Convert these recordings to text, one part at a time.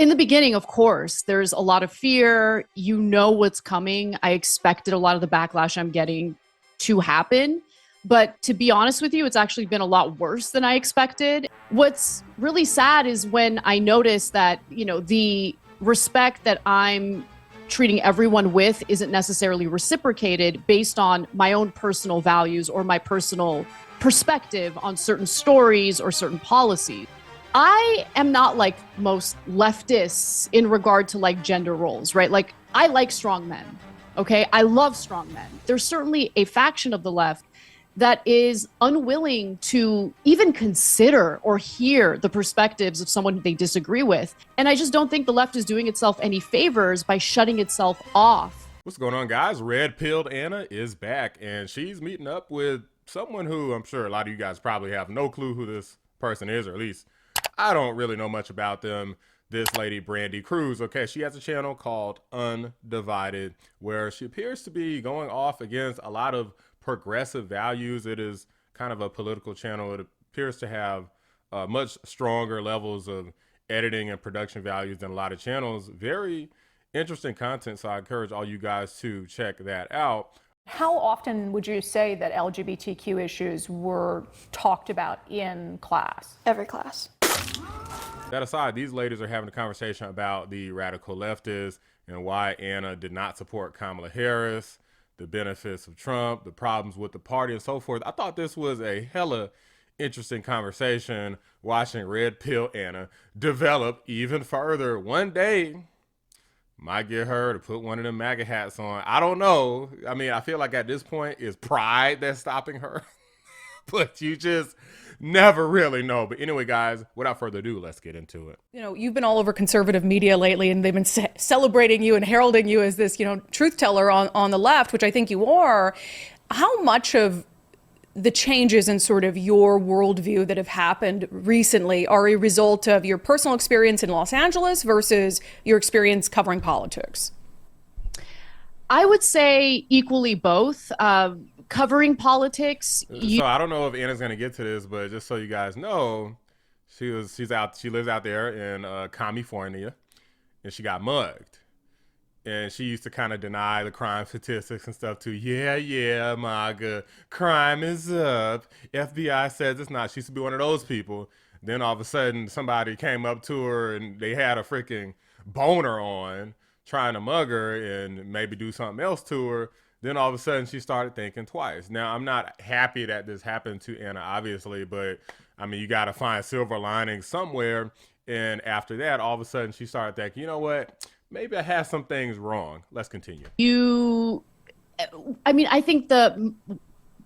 In the beginning, of course, there's a lot of fear. You know what's coming. I expected a lot of the backlash I'm getting to happen. But to be honest with you, it's actually been a lot worse than I expected. What's really sad is when I notice that, the respect that I'm treating everyone with isn't necessarily reciprocated based on my own personal values or my personal perspective on certain stories or certain policies. I am not like most leftists in regard to like gender roles, right? Like I like strong men. Okay. I love strong men. There's certainly a faction of the left that is unwilling to even consider or hear the perspectives of someone they disagree with. And I just don't think the left is doing itself any favors by shutting itself off. What's going on, guys? Red Pilled Anna is back, and she's meeting up with someone who I'm sure a lot of you guys probably have no clue who this person is, or at least I don't really know much about them. This lady, Brandy Cruz, okay, she has a channel called Undivided, where she appears to be going off against a lot of progressive values. It is kind of a political channel. It appears to have much stronger levels of editing and production values than a lot of channels. Very interesting content, so I encourage all you guys to check that out. How often would you say that LGBTQ issues were talked about in class? Every class. That aside, these ladies are having a conversation about the radical leftists and why Anna did not support Kamala Harris, the benefits of Trump, the problems with the party, and so forth. I thought this was a hella interesting conversation, watching Red Pill Anna develop even further. One day might get her to put one of them MAGA hats on. I don't know. I mean, I feel like at this point it's pride that's stopping her. But you just never really know. But anyway, guys, without further ado, let's get into it. You've been all over conservative media lately, and they've been celebrating you and heralding you as this, truth teller on the left, which I think you are. How much of the changes in sort of your worldview that have happened recently are a result of your personal experience in Los Angeles versus your experience covering politics? I would say equally both. Covering politics. So I don't know if Anna's gonna get to this, but just so you guys know, she lives out there in California, and she got mugged. And she used to kind of deny the crime statistics and stuff too. Yeah, MAGA, crime is up. FBI says it's not. She used to be one of those people. Then all of a sudden, somebody came up to her and they had a freaking boner on, trying to mug her and maybe do something else to her. Then all of a sudden she started thinking twice. Now, I'm not happy that this happened to Anna, obviously, but I mean, you got to find silver linings somewhere. And after that, all of a sudden she started thinking, you know what? Maybe I had some things wrong. Let's continue. I think the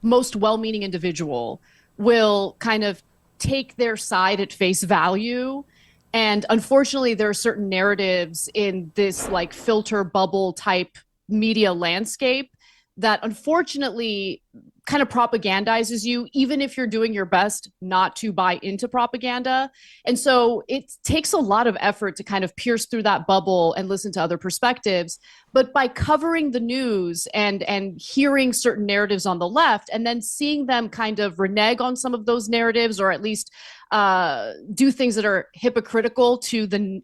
most well-meaning individual will kind of take their side at face value. And unfortunately, there are certain narratives in this like filter bubble type media landscape that unfortunately kind of propagandizes you, even if you're doing your best not to buy into propaganda. And so it takes a lot of effort to kind of pierce through that bubble and listen to other perspectives. But by covering the news and hearing certain narratives on the left, and then seeing them kind of renege on some of those narratives, or at least do things that are hypocritical to the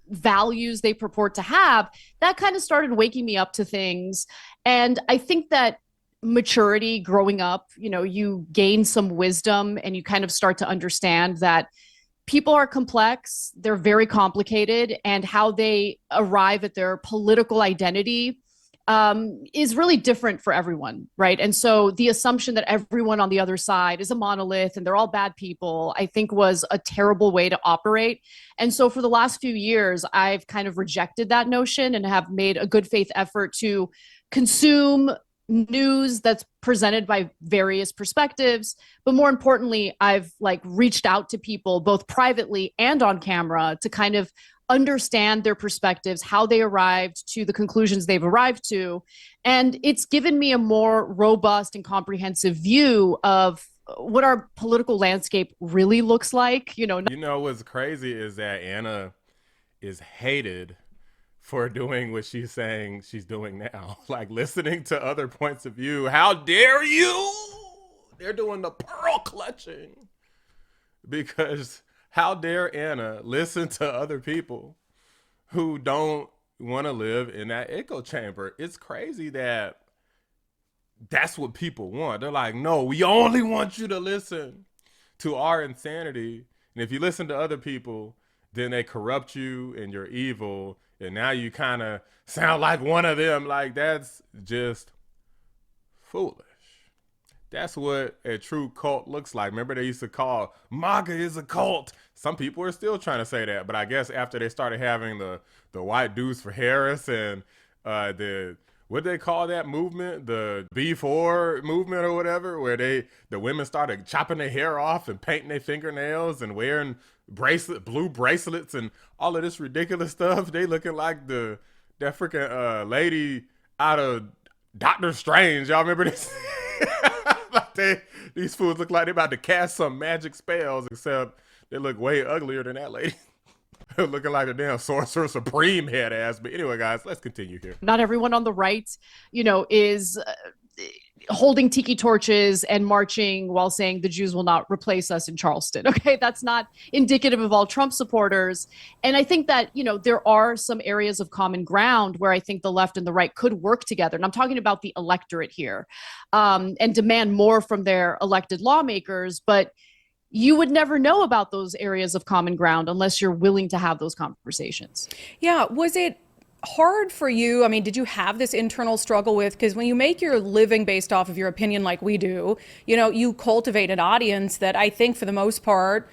values they purport to have, that kind of started waking me up to things. And I think that maturity growing up, you gain some wisdom and you kind of start to understand that people are complex, they're very complicated, and how they arrive at their political identity is really different for everyone, right? And so the assumption that everyone on the other side is a monolith and they're all bad people, I think was a terrible way to operate. And so for the last few years, I've kind of rejected that notion and have made a good faith effort to consume news that's presented by various perspectives. But more importantly, I've reached out to people both privately and on camera to kind of understand their perspectives, how they arrived to the conclusions they've arrived to. And it's given me a more robust and comprehensive view of what our political landscape really looks like. What's crazy is that Anna is hated for doing what she's saying she's doing now, like listening to other points of view. How dare you? They're doing the pearl clutching, because how dare Anna listen to other people who don't want to live in that echo chamber. It's crazy that that's what people want. They're like, no, we only want you to listen to our insanity. And if you listen to other people, then they corrupt you and you're evil. And now you kind of sound like one of them. Like, that's just foolish. That's what a true cult looks like. Remember, they used to call MAGA is a cult. Some people are still trying to say that, but I guess after they started having the white dudes for Harris and the what they call that movement, the B4 movement or whatever, where the women started chopping their hair off and painting their fingernails and wearing blue bracelets and all of this ridiculous stuff. They looking like that freaking lady out of Doctor Strange. Y'all remember this? These fools look like they're about to cast some magic spells, except they look way uglier than that lady. Looking like a damn sorcerer supreme head ass. But anyway, guys, let's continue here. Not everyone on the right, is holding tiki torches and marching while saying the Jews will not replace us in Charleston. Okay, that's not indicative of all Trump supporters. And I think that, there are some areas of common ground where I think the left and the right could work together. And I'm talking about the electorate here, and demand more from their elected lawmakers. But you would never know about those areas of common ground unless you're willing to have those conversations. Yeah. Was it hard for you? I mean, did you have this internal struggle with, because when you make your living based off of your opinion like we do, you cultivate an audience that I think for the most part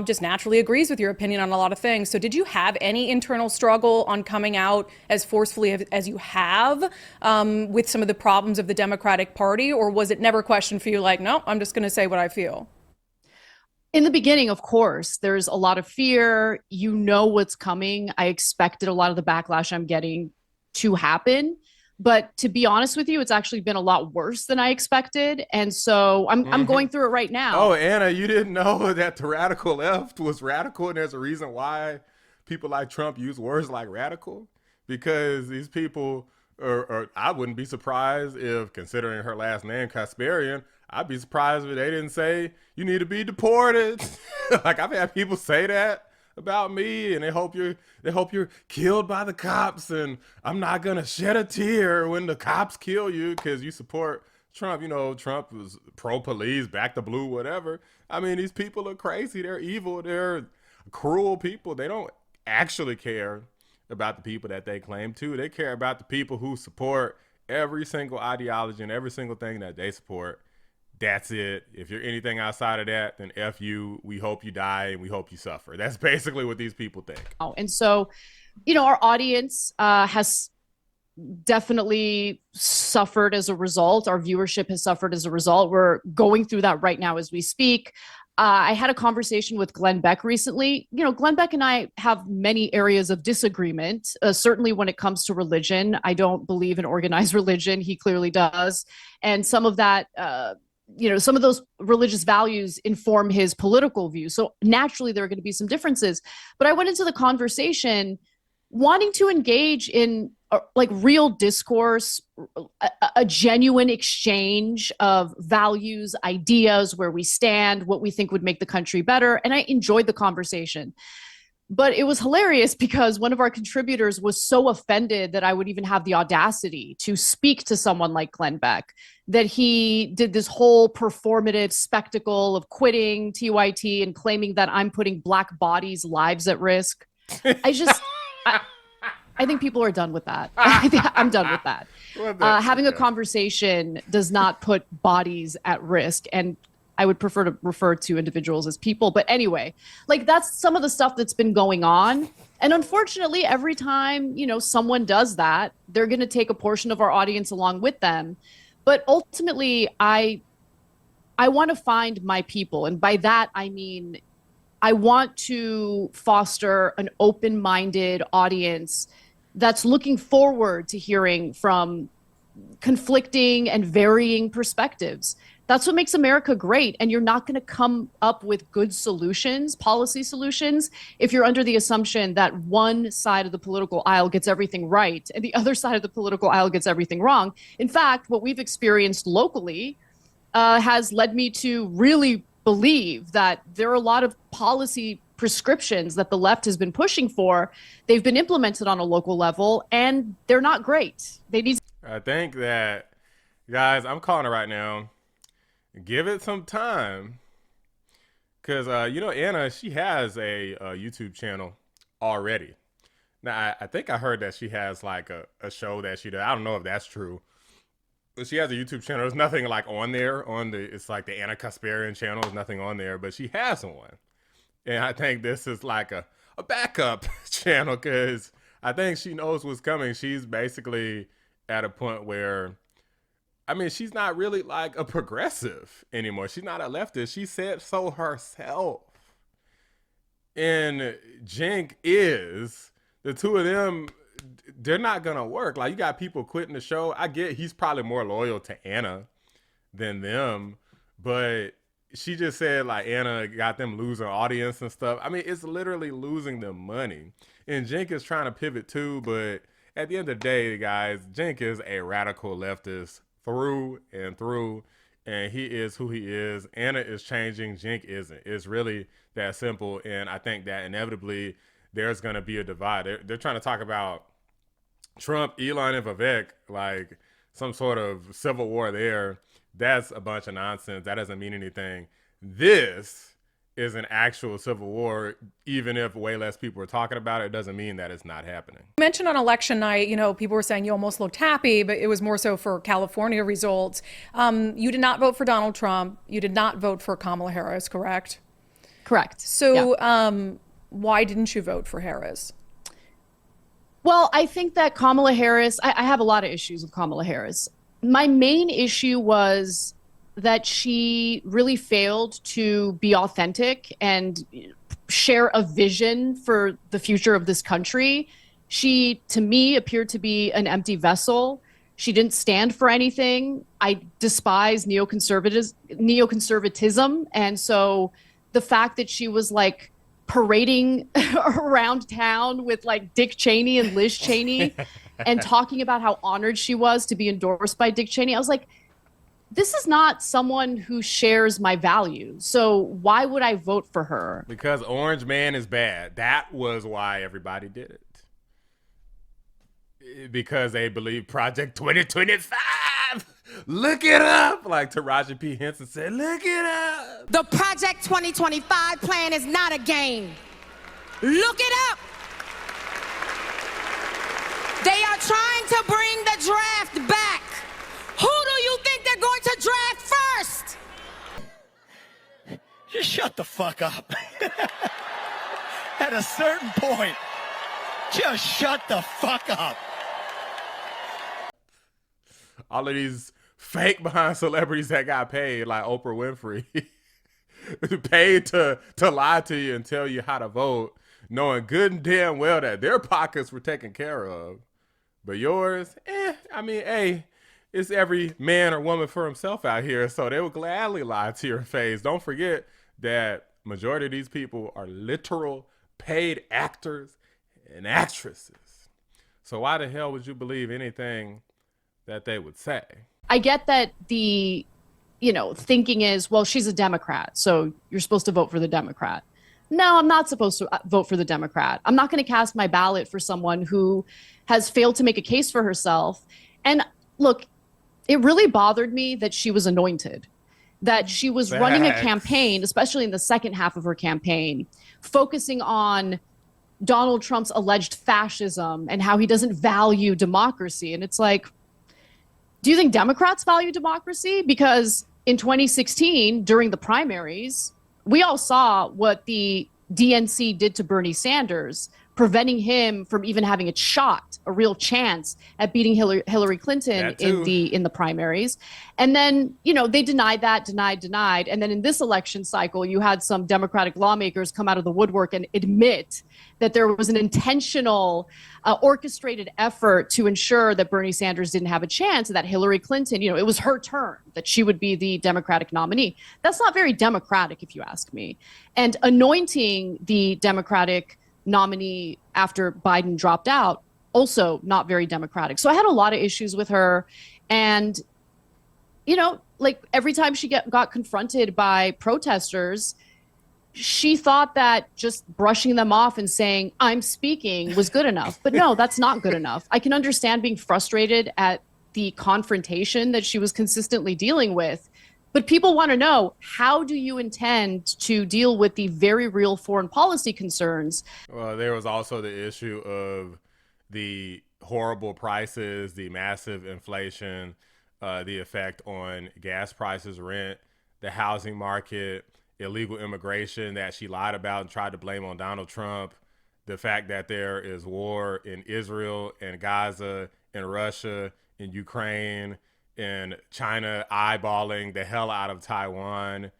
just naturally agrees with your opinion on a lot of things. So did you have any internal struggle on coming out as forcefully as you have with some of the problems of the Democratic Party? Or was it never a question for you like, no, I'm just going to say what I feel? In the beginning, of course, there's a lot of fear. What's coming. I expected a lot of the backlash I'm getting to happen. But to be honest with you, it's actually been a lot worse than I expected. And so I'm going through it right now. Oh, Anna, you didn't know that the radical left was radical, and there's a reason why people like Trump use words like radical? Because these people, or I wouldn't be surprised if, considering her last name, Kasparian, I'd be surprised if they didn't say you need to be deported. Like, I've had people say that about me, and they hope you're killed by the cops, and I'm not gonna shed a tear when the cops kill you because you support Trump. Trump was pro-police, back the blue, whatever. I mean, these people are crazy. They're evil. They're cruel people. They don't actually care about the people that they claim to. They care about the people who support every single ideology and every single thing that they support. That's it. If you're anything outside of that, then F you. We hope you die and we hope you suffer. That's basically what these people think. Oh, and so, our audience has definitely suffered as a result. Our viewership has suffered as a result. We're going through that right now as we speak. I had a conversation with Glenn Beck recently. Glenn Beck and I have many areas of disagreement, certainly when it comes to religion. I don't believe in organized religion. He clearly does. And some of that, some of those religious values inform his political views. So naturally, there are going to be some differences. But I went into the conversation wanting to engage in real discourse, a genuine exchange of values, ideas, where we stand, what we think would make the country better. And I enjoyed the conversation. But it was hilarious because one of our contributors was so offended that I would even have the audacity to speak to someone like Glenn Beck, that he did this whole performative spectacle of quitting TYT and claiming that I'm putting Black bodies' lives at risk. I think people are done with that. I'm done with that. Having a conversation does not put bodies at risk. And I would prefer to refer to individuals as people. But anyway, that's some of the stuff that's been going on. And unfortunately, every time, someone does that, they're going to take a portion of our audience along with them. But ultimately, I want to find my people. And by that, I mean, I want to foster an open-minded audience that's looking forward to hearing from conflicting and varying perspectives. That's what makes America great. And you're not going to come up with good solutions, policy solutions, if you're under the assumption that one side of the political aisle gets everything right and the other side of the political aisle gets everything wrong. In fact, what we've experienced locally has led me to really believe that there are a lot of policy prescriptions that the left has been pushing for, they've been implemented on a local level, and they're not great. They need. I think that, guys, I'm calling it right now. Give it some time. Because, Anna, she has a YouTube channel already. Now, I think I heard that she has like a show that she does. I don't know if that's true. But she has a YouTube channel. There's nothing like on there. It's like the Anna Kasparian channel. There's nothing on there, but she has one. And I think this is like a backup channel because I think she knows what's coming. She's basically at a point where, I mean, she's not really like a progressive anymore. She's not a leftist. She said so herself. And Cenk is. The two of them, they're not going to work. Like, you got people quitting the show. I get he's probably more loyal to Anna than them. But she just said, like, Anna got them losing audience and stuff. I mean, it's literally losing them money. And Cenk is trying to pivot too. But at the end of the day, guys, Cenk is a radical leftist through and through, and he is who he is. Anna is changing, Cenk isn't. It's really that simple, and I think that inevitably there's going to be a divide. They're trying to talk about Trump, Elon, and Vivek, like some sort of civil war there. That's a bunch of nonsense. That doesn't mean anything. This is an actual civil war. Even if way less people are talking about it, it doesn't mean that it's not happening. You mentioned on election night, people were saying you almost looked happy, but it was more so for California results. You did not vote for Donald Trump. You did not vote for Kamala Harris, correct? Correct. So yeah. Why didn't you vote for Harris? Well, I think that Kamala Harris, I have a lot of issues with Kamala Harris. My main issue was that she really failed to be authentic and share a vision for the future of this country. She, to me, appeared to be an empty vessel. She didn't stand for anything. I despise neoconservatism. And so the fact that she was like parading around town with like Dick Cheney and Liz Cheney and talking about how honored she was to be endorsed by Dick Cheney, I was like, this is not someone who shares my values. So why would I vote for her? Because Orange Man is bad. That was why everybody did it. Because they believe Project 2025. Look it up. Like Taraji P. Henson said, look it up. The Project 2025 plan is not a game. Look it up. They are trying to bring the draft back. Who do you think they're going to draft first? Just shut the fuck up. At a certain point, just shut the fuck up. All of these fake behind celebrities that got paid, like Oprah Winfrey, paid to lie to you and tell you how to vote, knowing good and damn well that their pockets were taken care of. But yours, I mean, hey, it's every man or woman for himself out here, so they will gladly lie to your face. Don't forget that majority of these people are literal paid actors and actresses. So why the hell would you believe anything that they would say? I get that the, thinking is, well, she's a Democrat, so you're supposed to vote for the Democrat. No, I'm not supposed to vote for the Democrat. I'm not going to cast my ballot for someone who has failed to make a case for herself. And look, it really bothered me that she was anointed, that she was running a campaign, especially in the second half of her campaign, focusing on Donald Trump's alleged fascism and how he doesn't value democracy. And it's like, do you think Democrats value democracy? Because in 2016, during the primaries, we all saw what the DNC did to Bernie Sanders, preventing him from even having a shot, a real chance at beating Hillary Clinton in the primaries. And then, they denied that, denied. And then in this election cycle, you had some Democratic lawmakers come out of the woodwork and admit that there was an intentional orchestrated effort to ensure that Bernie Sanders didn't have a chance, and that Hillary Clinton, it was her turn, that she would be the Democratic nominee. That's not very democratic, if you ask me. And anointing the Democratic nominee after Biden dropped out, also not very democratic. So I had a lot of issues with her. And, like every time she got confronted by protesters, she thought that just brushing them off and saying, I'm speaking was good enough. But no, that's not good enough. I can understand being frustrated at the confrontation that she was consistently dealing with. But people want to know, how do you intend to deal with the very real foreign policy concerns? Well, there was also the issue of the horrible prices, the massive inflation, the effect on gas prices, rent, the housing market, illegal immigration that she lied about and tried to blame on Donald Trump, the fact that there is war in Israel and Gaza and Russia and Ukraine and China eyeballing the hell out of Taiwan.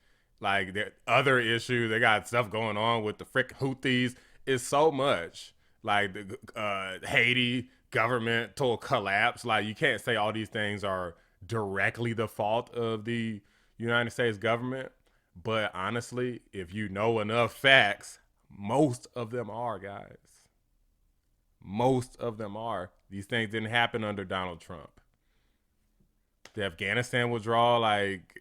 Like, the other issue, they got stuff going on with the frick Houthis. It's so much. Like, the Haiti governmental collapse. Like, you can't say all these things are directly the fault of the United States government. But honestly, if you know enough facts, most of them are, guys. Most of them are. These things didn't happen under Donald Trump. The Afghanistan withdrawal, like,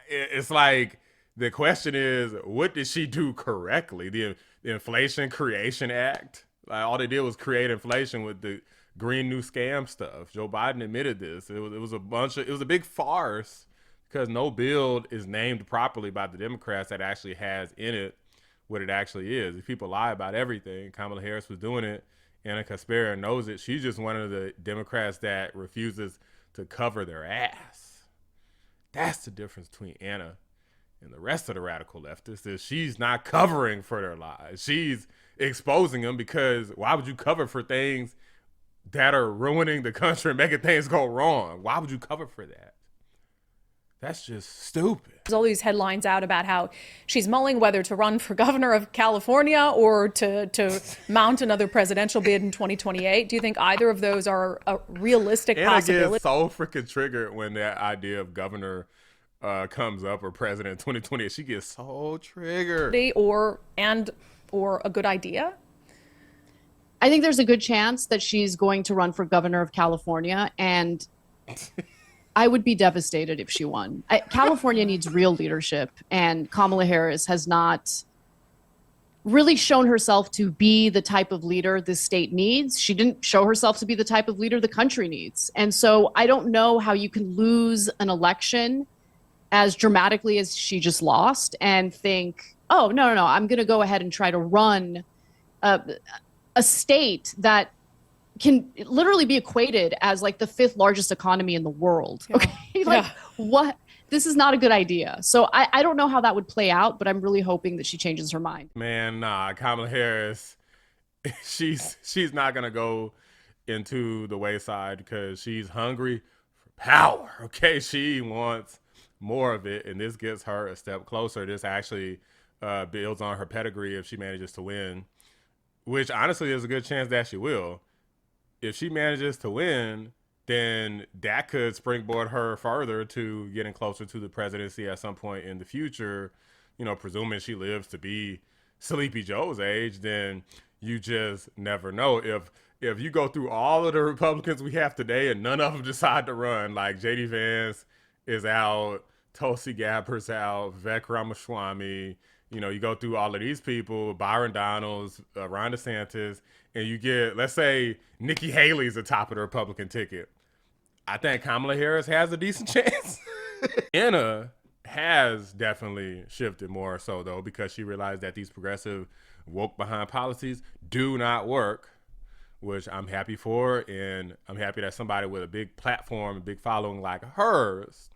it's like, the question is, what did she do correctly? The Inflation Creation Act, like, all they did was create inflation with the Green New Scam stuff. Joe Biden admitted this. It was a big farce, because no bill is named properly by the Democrats that actually has in it what it actually is. If people lie about everything, Kamala Harris was doing it, and Kasparian knows it. She's just one of the Democrats that refuses to cover their ass. That's the difference between Anna and the rest of the radical leftists, is she's not covering for their lies. She's exposing them, because why would you cover for things that are ruining the country and making things go wrong? Why would you cover for that? That's just stupid. There's all these headlines out about how she's mulling whether to run for governor of California or to mount another presidential bid in 2028. Do you think either of those are a realistic possibility? I get so freaking triggered when that idea of governor comes up, or president in 2028. She gets so triggered. Or a good idea? I think there's a good chance that she's going to run for governor of California, and I would be devastated if she won. California needs real leadership, and Kamala Harris has not really shown herself to be the type of leader the state needs. She didn't show herself to be the type of leader the country needs. And so I don't know how you can lose an election as dramatically as she just lost and think, oh, no, I'm going to go ahead and try to run a state that can literally be equated as like the 5th largest economy in the world. Yeah. Okay. Like, what? This is not a good idea. So I don't know how that would play out, but I'm really hoping that she changes her mind. Man, nah, Kamala Harris, she's not going to go into the wayside, because she's hungry for power. Okay. She wants more of it, and this gets her a step closer. This actually builds on her pedigree if she manages to win, which honestly there's a good chance that she will. If she manages to win, then that could springboard her further to getting closer to the presidency at some point in the future. You know, presuming she lives to be Sleepy Joe's age, then you just never know. If you go through all of the Republicans we have today and none of them decide to run, like J.D. Vance is out, Tulsi Gabbard's out, Vivek Ramaswamy, you know, you go through all of these people, Byron Donalds, Ron DeSantis, and you get, let's say, Nikki Haley's the top of the Republican ticket. I think Kamala Harris has a decent chance. Anna has definitely shifted more so, though, because she realized that these progressive, woke behind policies do not work, which I'm happy for. And I'm happy that somebody with a big platform, a big following like hers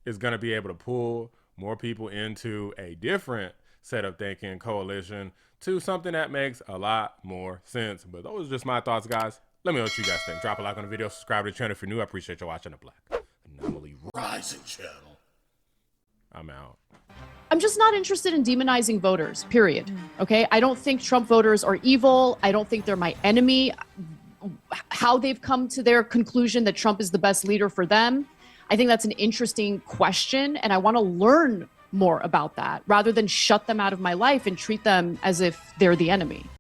is going to be able to pull more people into a different set of thinking, coalition, to something that makes a lot more sense. But those are just my thoughts, guys. Let me know what you guys think. Drop a like on the video, subscribe to the channel if you're new. I appreciate you watching the Black Anomaly Rising channel. I'm out. I'm just not interested in demonizing voters, period. Okay? I don't think Trump voters are evil. I don't think they're my enemy. How they've come to their conclusion that Trump is the best leader for them, I think that's an interesting question, and I want to learn more about that rather than shut them out of my life and treat them as if they're the enemy.